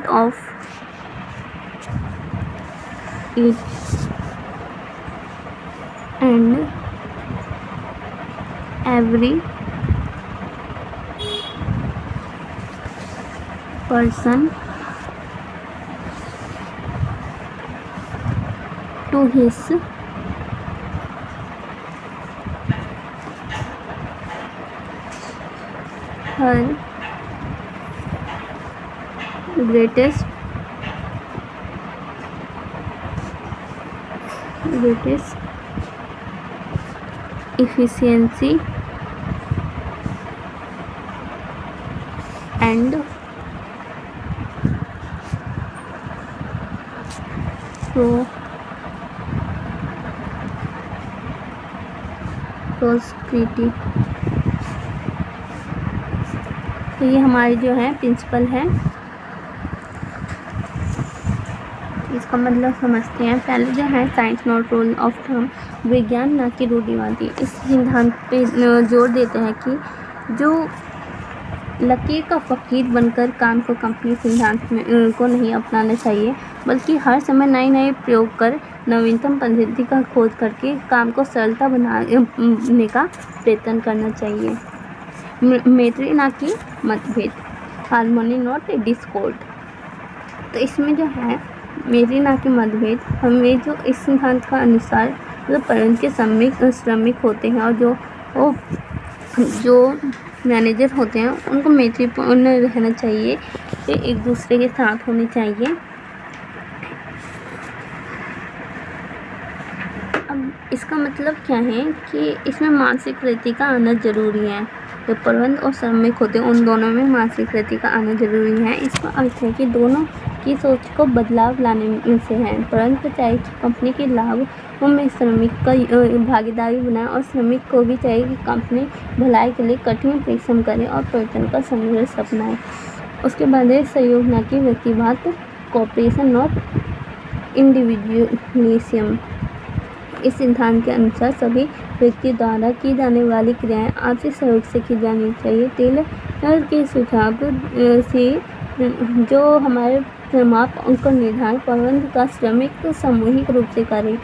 of each and every person to his her greatest efficiency and prosperity। तो ये हमारी जो है प्रिंसिपल है, इसका मतलब समझते हैं। पहले जो है science not role of thumb, विज्ञान ना कि रूढ़िवादी। इस सिद्धांत पे जोर देते हैं कि जो लकीर का फकीर बनकर काम को कंपनी सिद्धांत में को नहीं अपनाना चाहिए, बल्कि हर समय नए प्रयोग कर नवीनतम पद्धति का खोज करके काम को सरलता बनाने का प्रयत्न करना चाहिए। मैत्री ना कि मतभेद, हार्मोनी नॉट डिस्कॉर्ड। तो इसमें जो है मैत्री ना कि मतभेद, हमें जो इस सिद्धांत का अनुसार जो पर्यंत के श्रमिक होते हैं और जो मैनेजर होते हैं उनको मैत्रीपूर्ण रहना चाहिए, एक दूसरे के साथ होनी चाहिए। अब इसका मतलब क्या है कि इसमें मानसिक वृत्ति का आना जरूरी है। जो प्रबंध और श्रमिक होते हैं उन दोनों में मानसिक वृत्ति का आना जरूरी है। इसका अर्थ है कि दोनों की सोच को बदलाव लाने में से है। प्रबंध को चाहिए कि कंपनी के लाभों में श्रमिक का भागीदारी बनाए और श्रमिक को भी चाहिए कि कंपनी भलाई के लिए कठिन परिश्रम करे और पर्यटन का संघर्ष अपनाए। उसके बाद है सहयोग न कि व्यक्तिवाद, कोऑपरेशन नॉट इंडिविजुअलिज्म। इस सिद्धांत के अनुसार सभी व्यक्ति द्वारा की जाने वाली क्रियाएं आपसी सहयोग से की जानी चाहिए। टेलर के सुझाव से जो हमारे माप का निर्धारण प्रबंध का श्रमिक सामूहिक रूप से करें,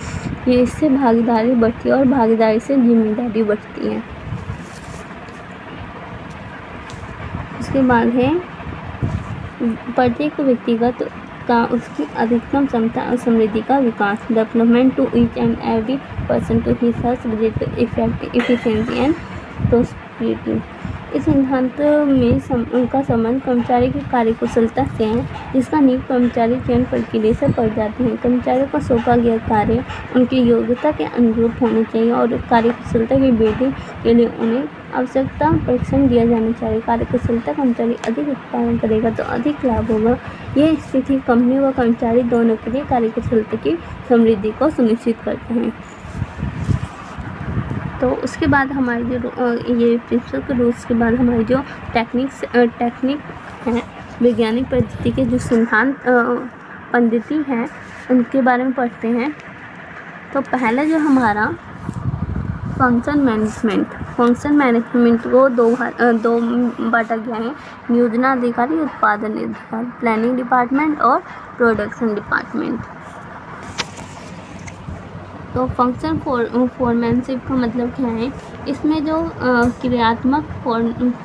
इससे भागीदारी बढ़ती है और भागीदारी से जिम्मेदारी बढ़ती है। उसके बाद है प्रत्येक व्यक्तिगत का उसकी अधिकतम क्षमता और समृद्धि का विकास, development to each and every person to his great effect efficiency and prosperity. इस सिद्धांत में उनका संबंध कर्मचारी की कार्यकुशलता से है, जिसका नींव कर्मचारी चयन प्रक्रिया से पड़ जाती है। कर्मचारियों को सौंपा गया कार्य उनकी योग्यता के अनुरूप होना चाहिए और कार्यकुशलता की वृद्धि के लिए उन्हें आवश्यकता प्रशिक्षण दिया जाना चाहिए। कार्यकुशलता कर्मचारी अधिक उत्पादन करेगा तो अधिक लाभ होगा। यह स्थिति कंपनी व कर्मचारी दोनों के लिए कार्यकुशलता की समृद्धि को सुनिश्चित करते हैं। तो उसके बाद हमारी जो ये प्रिंसिपल के रूल्स के बाद हमारी जो टेक्निक है, वैज्ञानिक पद्धति के जो सिद्धांत पद्धति है उनके बारे में पढ़ते हैं। तो पहला जो हमारा फंक्शन मैनेजमेंट को दो बांटा गया है, नियोजना अधिकारी, उत्पादन अधिकारी, प्लानिंग डिपार्टमेंट और प्रोडक्शन डिपार्टमेंट। तो फंक्शन फोरमैनशिप का मतलब क्या है? इसमें जो क्रियात्मक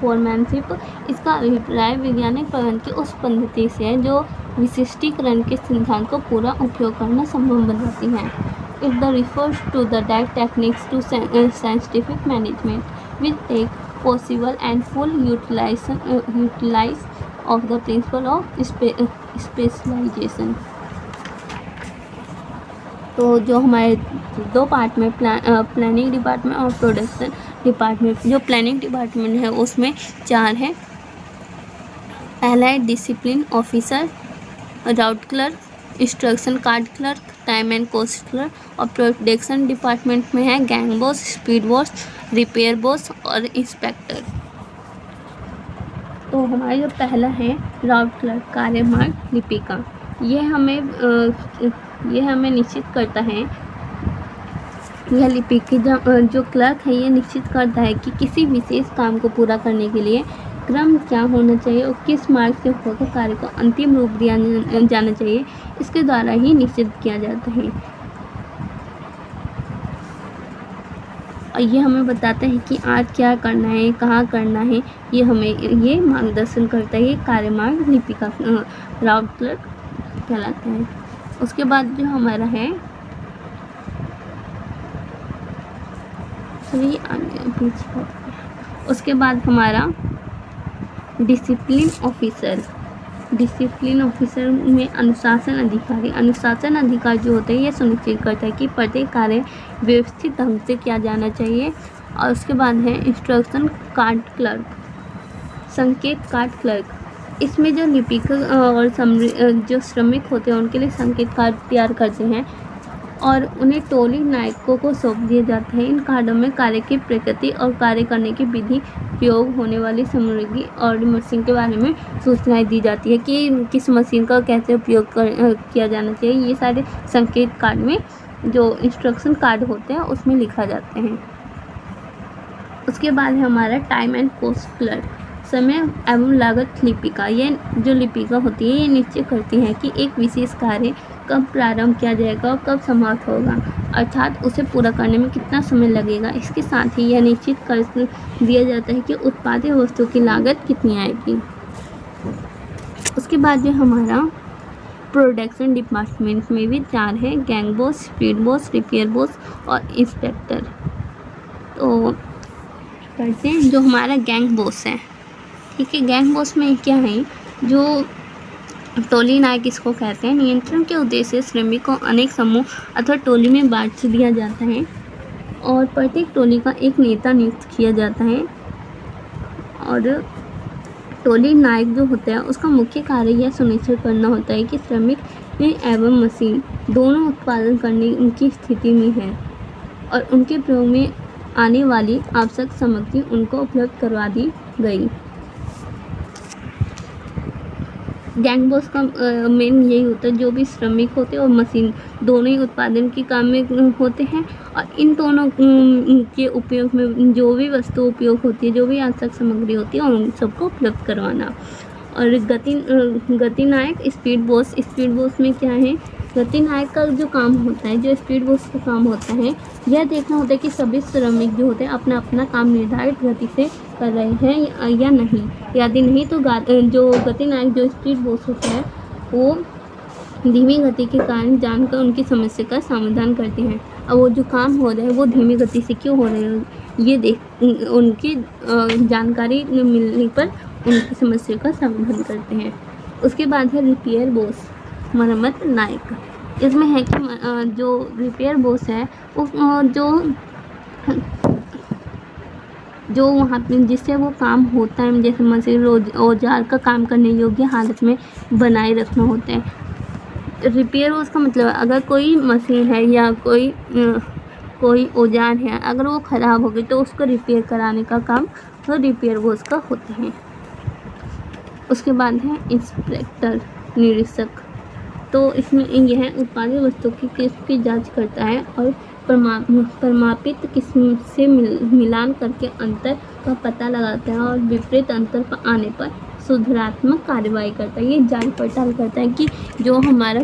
फोरमैनशिप, इसका अभिप्राय वैज्ञानिक प्रबंध की उस पद्धति से है जो विशिष्टीकरण के सिद्धांत को पूरा उपयोग करना संभव बनाती है। It refers to the techniques to scientific management will take possible and full utilize of the principle of specialization। तो जो हमारे दो पार्ट में प्लानिंग डिपार्टमेंट और प्रोडक्शन डिपार्टमेंट, जो प्लानिंग डिपार्टमेंट है उसमें 4 है। पहला है discipline officer, route clerk, instruction card clerk, time and cost clerk, और प्रोडक्शन डिपार्टमेंट में है gang boss, speed boss, repair boss और इंस्पेक्टर। तो हमारा जो पहला है राउट क्लर्क, कार्यमार्ग लिपिका, यह हमें निश्चित करता है, यह लिपिक जो क्लर्क है ये निश्चित करता है कि किसी विशेष काम को पूरा करने के लिए क्रम क्या होना चाहिए और किस मार्ग से होकर कार्य को अंतिम रूप दिया जाना चाहिए, इसके द्वारा ही निश्चित किया जाता है। और ये हमें बताता है कि आज क्या करना है, कहाँ करना है, ये मार्गदर्शन करता है। ये कार्य मार्ग लिपिका राउट क्लर्क कहलाता है। उसके बाद जो हमारा है उसके बाद हमारा डिसिप्लिन ऑफिसर में अनुशासन अधिकारी जो होता है ये सुनिश्चित करता है कि प्रत्येक कार्य व्यवस्थित ढंग से किया जाना चाहिए। और उसके बाद है इंस्ट्रक्शन कार्ड क्लर्क, संकेत कार्ड क्लर्क। इसमें जो लिपिक और जो श्रमिक होते हैं उनके लिए संकेत कार्ड तैयार करते हैं और उन्हें टोली नायकों को सौंप दिया जाता है। इन कार्डों में कार्य की प्रकृति और कार्य करने की विधि, प्रयोग होने वाली सामग्री और मशीन के बारे में सूचनाएं दी जाती है कि किस मशीन का कैसे उपयोग किया जाना चाहिए। ये सारे संकेत कार्ड में जो इंस्ट्रक्शन कार्ड होते हैं उसमें लिखा जाते हैं। उसके बाद है हमारा टाइम एंड कॉस्ट क्लर्क, समय एवं लागत लिपिका। ये जो लिपिका होती है ये निश्चित करती है कि एक विशेष कार्य कब प्रारंभ किया जाएगा और कब समाप्त होगा, अर्थात उसे पूरा करने में कितना समय लगेगा। इसके साथ ही यह निश्चित कर दिया जाता है कि उत्पादित वस्तु की लागत कितनी आएगी। उसके बाद जो हमारा प्रोडक्शन डिपार्टमेंट में भी 4 है, gang boss, speed boss, repair boss और इंस्पेक्टर। तो करते हैं जो हमारा गैंग बॉस है, ठीक है। गैंग बॉस में क्या है, जो टोली नायक इसको कहते हैं। नियंत्रण के उद्देश्य से श्रमिक को अनेक समूह अथवा टोली में बांट दिया जाता है और प्रत्येक टोली का एक नेता नियुक्त किया जाता है। और टोली नायक जो होता है उसका मुख्य कार्य यह सुनिश्चित करना होता है कि श्रमिक एवं मशीन दोनों उत्पादन करने की स्थिति में है और उनके प्रयोग में आने वाली आवश्यक सामग्री उनको उपलब्ध करवा दी गई। गैंग बॉस का मेन यही होता है, जो भी श्रमिक होते हैं और मशीन दोनों ही उत्पादन के काम में होते हैं और इन दोनों के उपयोग में जो भी वस्तु उपयोग होती है, जो भी आवश्यक सामग्री होती है उन सबको उपलब्ध करवाना। और गति नायक, स्पीड बॉस में क्या है, गति नायक का जो काम होता है, जो स्पीड बॉस का काम होता है, यह देखना होता है कि सभी श्रमिक जो होते हैं अपना अपना काम निर्धारित गति से कर रहे हैं या नहीं। यदि नहीं तो जो गति नायक, जो स्पीड बॉस होता है, वो धीमी गति के कारण जानकर उनकी समस्या का समाधान करते हैं। और वो जो काम हो रहे हैं वो धीमी गति से क्यों हो रहे हैं ये उनकी जानकारी मिलने पर उनकी समस्या का समाधान करते हैं। उसके बाद है रिपेयर बॉस, मरम्मत नायक। इसमें है कि जो रिपेयर बॉस है वो जो वहाँ पे जिससे वो काम होता है, जैसे मशीन औजार का काम करने योग्य हालत में बनाए रखना होता है। रिपेयर बॉस का मतलब अगर कोई मशीन है या कोई औजार है, अगर वो ख़राब हो गई तो उसको रिपेयर कराने का काम तो रिपेयर बॉस का होता है। उसके बाद है इंस्पेक्टर, निरीक्षक। तो इसमें यह उत्पादित वस्तु की किस्म की जांच करता है और प्रमापित किस्म से मिलान करके अंतर का पता लगाता है और विपरीत अंतर पर आने पर सुधारात्मक कार्रवाई करता है। ये जांच पड़ताल करता है कि जो हमारा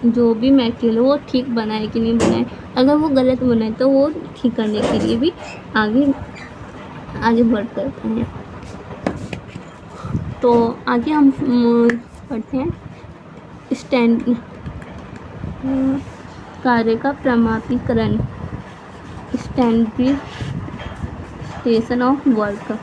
जो भी मटेरियल वो ठीक बना है कि नहीं बना है। अगर वो गलत बना है तो वो ठीक करने के लिए भी आगे बढ़ करते हैं। तो आगे हम पढ़ते हैं कार्य का प्रमापीकरण, स्टैंडर्डाइजेशन ऑफ वर्क।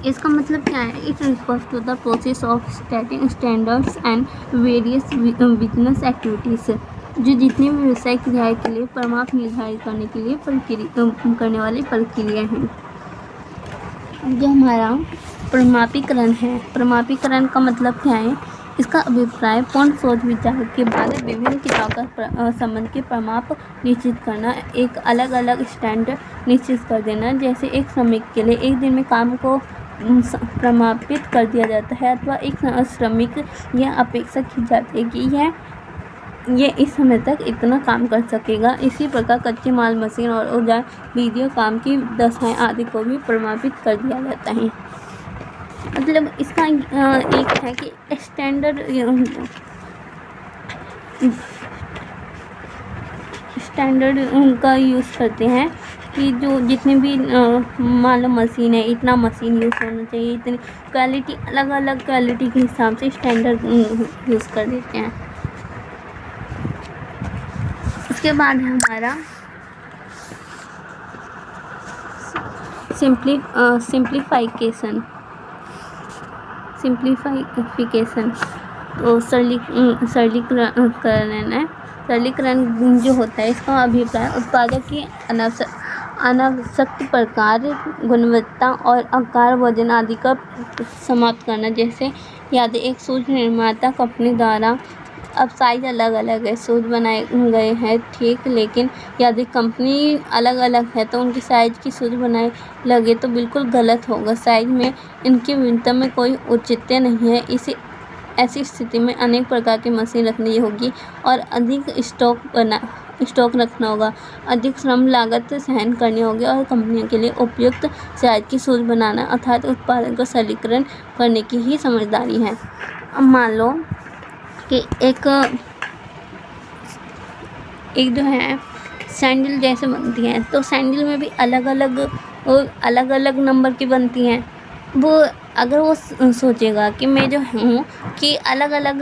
इसका मतलब क्या है, it refers to the process of setting standards and various business activities. जो जितनी भी व्यवसाय क्रियाएं के लिए प्रमाप निर्धारित करने के लिए करने वाली प्रक्रिया हैं। जो हमारा प्रमापीकरण है, प्रमापीकरण का मतलब क्या है, इसका अभिप्राय पूर्ण सोच विचार के बाद विभिन्न क्रियाओं का संबंध के प्रमाप निश्चित करना, एक अलग अलग स्टैंडर्ड निश्चित कर देना। जैसे एक श्रमिक के लिए एक दिन में काम को प्रमापित कर दिया जाता है अथवा एक श्रमिक यह अपेक्षा की जाती है कि यह ये इस समय तक इतना काम कर सकेगा। इसी प्रकार कच्चे माल, मशीन और औजार, वीडियो काम की दशाएं आदि को भी प्रभावित कर दिया जाता है। मतलब इसका एक है कि स्टैंडर्ड का यूज़ करते हैं कि जो जितने भी मान लो मशीन है, इतना मशीन यूज़ होना चाहिए, इतनी क्वालिटी, अलग अलग क्वालिटी के हिसाब से स्टैंडर्ड यूज़ कर देते हैं। उसके बाद है हमारा सिंप्लीफिकेशन। तो सरलीकरण जो होता है, इसका अभिप्राय उत्पादों की अनावश्यक प्रकार, गुणवत्ता और आकार, वजन आदि का समाप्त करना। जैसे यदि एक शूज निर्माता कंपनी द्वारा, अब साइज़ अलग अलग है, शूज बनाए गए हैं ठीक, लेकिन यदि कंपनी अलग अलग है तो उनकी साइज़ की शूज बनाए लगे तो बिल्कुल गलत होगा। साइज़ में इनकी भिन्नता में कोई औचित्य नहीं है। ऐसी स्थिति में अनेक प्रकार की मशीन रखनी होगी और अधिक स्टॉक रखना होगा, अधिक श्रम लागत सहन करनी होगी और कंपनियों के लिए उपयुक्त साइज की शूज बनाना अर्थात उत्पादन का सरलीकरण करने की ही समझदारी है। अब मान लो कि एक जो है सैंडल जैसे बनती हैं, तो सैंडल में भी अलग अलग नंबर की बनती हैं। वो अगर वो सोचेगा कि मैं जो हूँ कि अलग अलग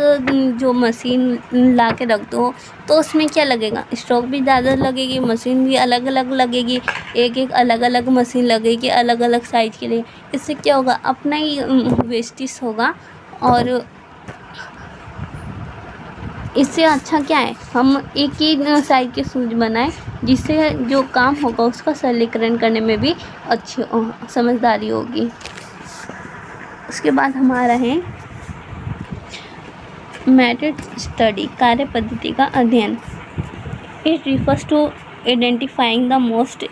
जो मशीन ला के रख दो, तो उसमें क्या लगेगा, स्टॉक भी ज़्यादा लगेगी, मशीन भी अलग अलग लगेगी, एक अलग अलग मशीन लगेगी अलग अलग साइज़ के लिए। इससे क्या होगा, अपना ही वेस्टेज होगा। और इससे अच्छा क्या है, हम एक ही साइज के शूज बनाएं, जिससे जो काम होगा उसका सरलीकरण करने में भी अच्छी समझदारी होगी। उसके बाद हमारा है मेथड स्टडी, कार्य पद्धति का अध्ययन। It refers to identifying the most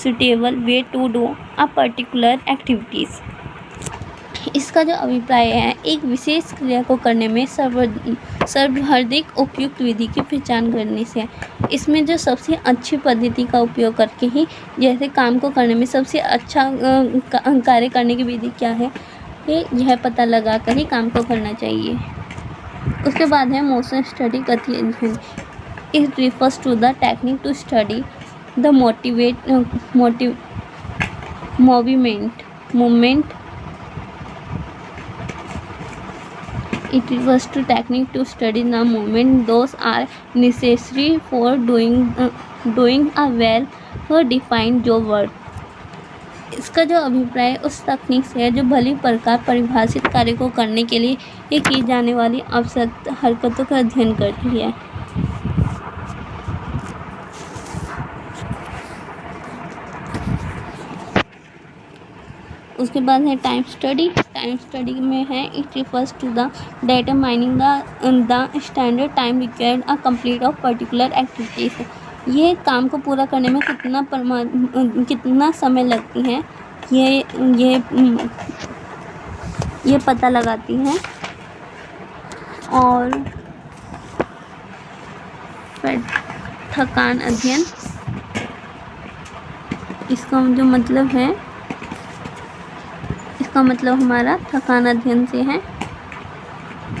suitable way to do a particular activities. इसका जो अभिप्राय है, एक विशेष क्रिया को करने में सर्वाधिक उपयुक्त विधि की पहचान करने से। इसमें जो सबसे अच्छी पद्धति का उपयोग करके ही जैसे काम को करने में सबसे अच्छा कार्य करने की विधि क्या है, यह पता लगा कर ही काम को करना चाहिए। उसके बाद है मोशन स्टडी, गति अध्ययन। It refers to the technique to study the movement. It refers to technique to study the movement those are necessary for doing a well defined job work. इसका जो अभिप्राय उस तकनीक से है जो भली प्रकार परिभाषित कार्य को करने के लिए ये की जाने वाली आवश्यक हरकतों का अध्ययन करती है। उसके बाद है टाइम स्टडी। टाइम स्टडी में है it refers to the data mining the standard time required a complete of particular activities. ये काम को पूरा करने में कितना समय लगती है, ये पता लगाती हैं। और फिर थकान अध्ययन, इसका जो मतलब है, इसका मतलब हमारा थकान अध्ययन से है।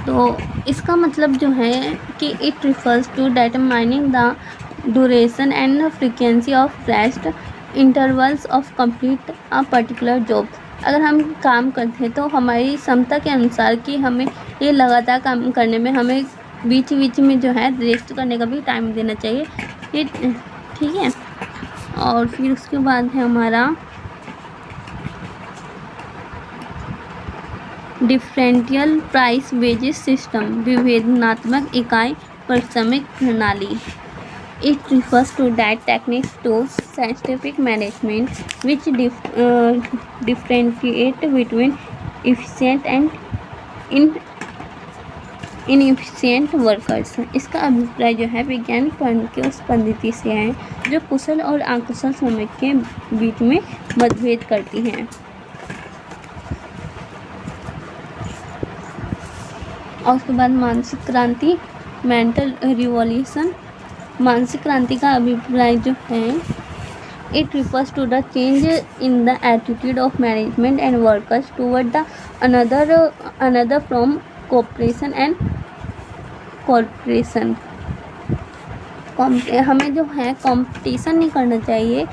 तो इसका मतलब जो है कि it refers to determining the duration and frequency of rest intervals of complete a particular job. अगर हम काम करते हैं तो हमारी क्षमता के अनुसार कि हमें ये लगातार काम करने में हमें बीच बीच में जो है रेस्ट करने का भी टाइम देना चाहिए, ये ठीक है। और फिर उसके बाद है हमारा डिफरेंशियल प्राइस वेजेस सिस्टम, विभेदनात्मक इकाई पारिश्रमिक प्रणाली। It refers to that techniques to scientific management which differentiate between efficient and inefficient workers. इसका अभिप्राय जो है वैज्ञानिक पढ़ने की उस पद्धति से है जो कुशल और अकुशल श्रमिक के बीच में मतभेद करती है। और उसके बाद मानसिक क्रांति, मेंटल रिवॉल्यूशन, मानसिक क्रांति का अभिप्राय जो है, it refers to the change in the attitude of management and workers toward the another from cooperation and corporation. हमें जो है कंपटीशन नहीं करना चाहिए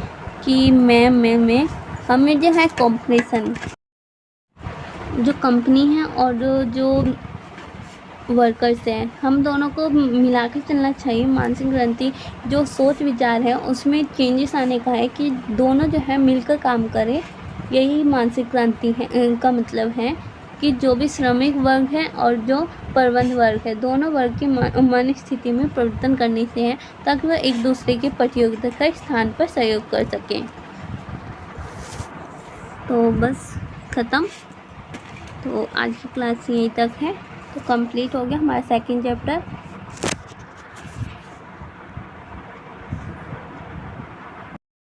कि मैं, हमें जो है कॉर्पोरेशन, जो कंपनी है और जो वर्कर्स हैं, हम दोनों को मिला के चलना चाहिए। मानसिक क्रांति जो सोच विचार है उसमें चेंजेस आने का है कि दोनों जो है मिलकर काम करें। यही मानसिक क्रांति है का मतलब है कि जो भी श्रमिक वर्ग है और जो प्रबंध वर्ग है, दोनों वर्ग की मन स्थिति में परिवर्तन करने से है ताकि वह एक दूसरे के प्रतियोगिता का स्थान पर सहयोग कर सकें। तो बस ख़त्म। तो आज की क्लास यहीं तक है। तो कंप्लीट हो गया हमारा सेकंड चैप्टर।